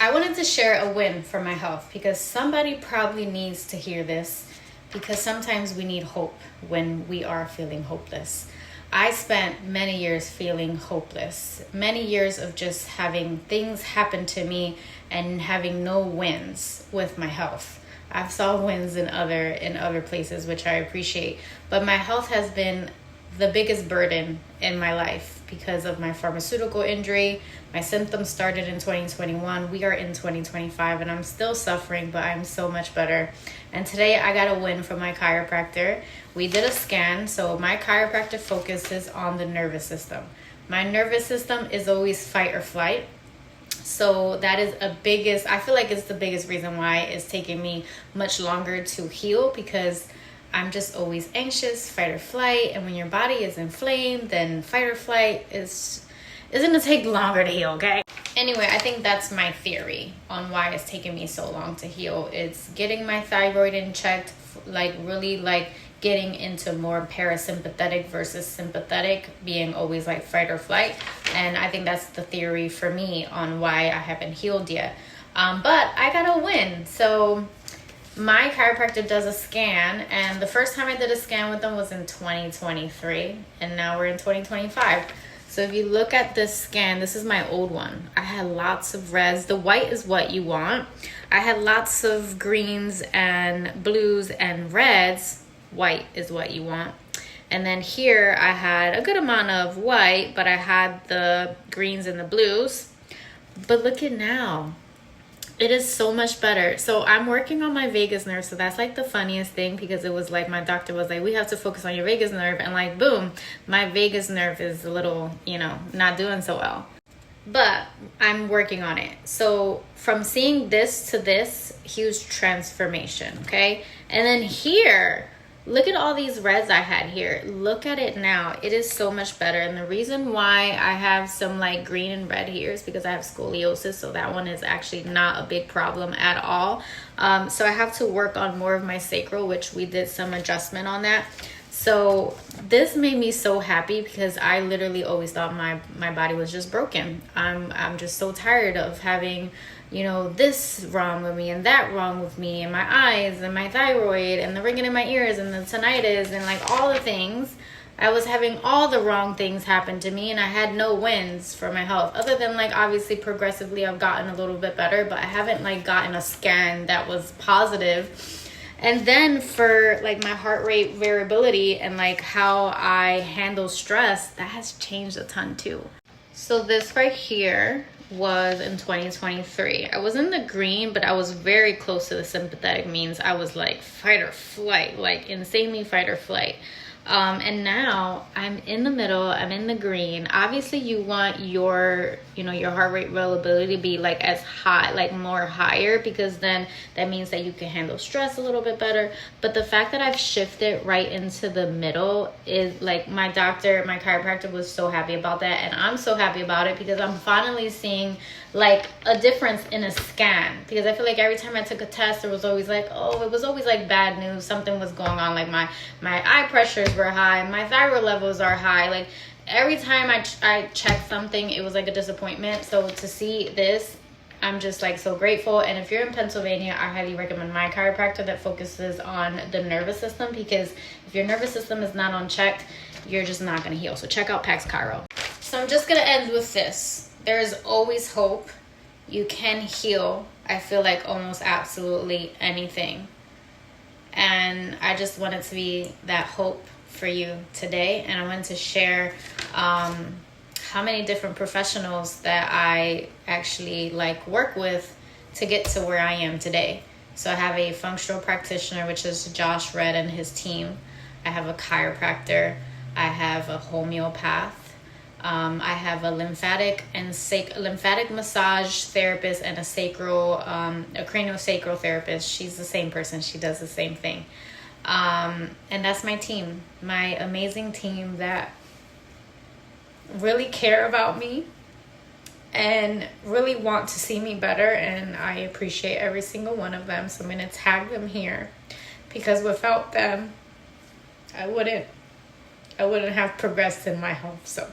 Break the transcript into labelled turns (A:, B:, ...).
A: I wanted to share a win for my health because somebody probably needs to hear this, because sometimes we need hope when we are feeling hopeless. I spent many years feeling hopeless, many years of just having things happen to me and having no wins with my health. I've saw wins in other places, which I appreciate, but my health has been the biggest burden in my life because of my pharmaceutical injury. My symptoms started in 2021. We are in 2025 and I'm still suffering, but I'm so much better. And today I got a win from my chiropractor. We did a scan. So my chiropractor focuses on the nervous system. My nervous system is always fight or flight. So that is I feel like it's the biggest reason why it's taking me much longer to heal, because I'm just always anxious, fight or flight. And when your body is inflamed, then fight or flight is going to take longer to heal, okay? Anyway, I think that's my theory on why it's taking me so long to heal. It's getting my thyroid in checked, really getting into more parasympathetic versus sympathetic, being always like fight or flight. And I think that's the theory for me on why I haven't healed yet. But I got a win. So my chiropractor does a scan, and the first time I did a scan with them was in 2023, and now we're in 2025. So if you look at this scan, this is my old one. I had lots of reds. The white is what you want. I had lots of greens and blues and reds. White is what you want. And then here I had a good amount of white, but I had the greens and the blues. But look at now. It is so much better. So I'm working on my vagus nerve. So that's like the funniest thing, because it was like my doctor was like, we have to focus on your vagus nerve. And like, boom, my vagus nerve is a little, not doing so well. But I'm working on it. So from seeing this to this, huge transformation, okay? And then here, look at all these reds I had here. Look at it now. It is so much better. And the reason why I have some like green and red here is because I have scoliosis. So that one is actually not a big problem at all. So I have to work on more of my sacral, which we did some adjustment on that. So this made me so happy, because I literally always thought my body was just broken. I'm just so tired of having this wrong with me and that wrong with me, and my eyes and my thyroid and the ringing in my ears and the tinnitus and like all the things. I was having all the wrong things happen to me, and I had no wins for my health, other than like obviously progressively I've gotten a little bit better, but I haven't like gotten a scan that was positive. And then for like my heart rate variability and like how I handle stress, that has changed a ton too. So this right here was in 2023. I was in the green, but I was very close to the sympathetic, means I was like fight or flight, like insanely fight or flight. And now I'm in the middle, I'm in the green. Obviously you want your heart rate variability to be like as high, like more higher, because then that means that you can handle stress a little bit better. But the fact that I've shifted right into the middle is like, my chiropractor was so happy about that. And I'm so happy about it, because I'm finally seeing like a difference in a scan, because I feel like every time I took a test, it was always like, bad news. Something was going on. Like my eye pressures were high, my thyroid levels are high. Like every time I checked something, it was like a disappointment. So to see this, I'm just like so grateful. And if you're in Pennsylvania, I highly recommend my chiropractor that focuses on the nervous system, because if your nervous system is not unchecked, you're just not going to heal. So check out Pax Chiro. So I'm just going to end with this. There is always hope. You can heal, I feel like, almost absolutely anything. And I just wanted to be that hope for you today. And I wanted to share how many different professionals that I actually work with to get to where I am today. So I have a functional practitioner, which is Josh Red and his team. I have a chiropractor. I have a homeopath. I have a lymphatic massage therapist and a craniosacral therapist. She's the same person. She does the same thing. And that's my team, my amazing team that really care about me and really want to see me better. And I appreciate every single one of them. So I'm going to tag them here, because without them, I wouldn't have progressed in my health. So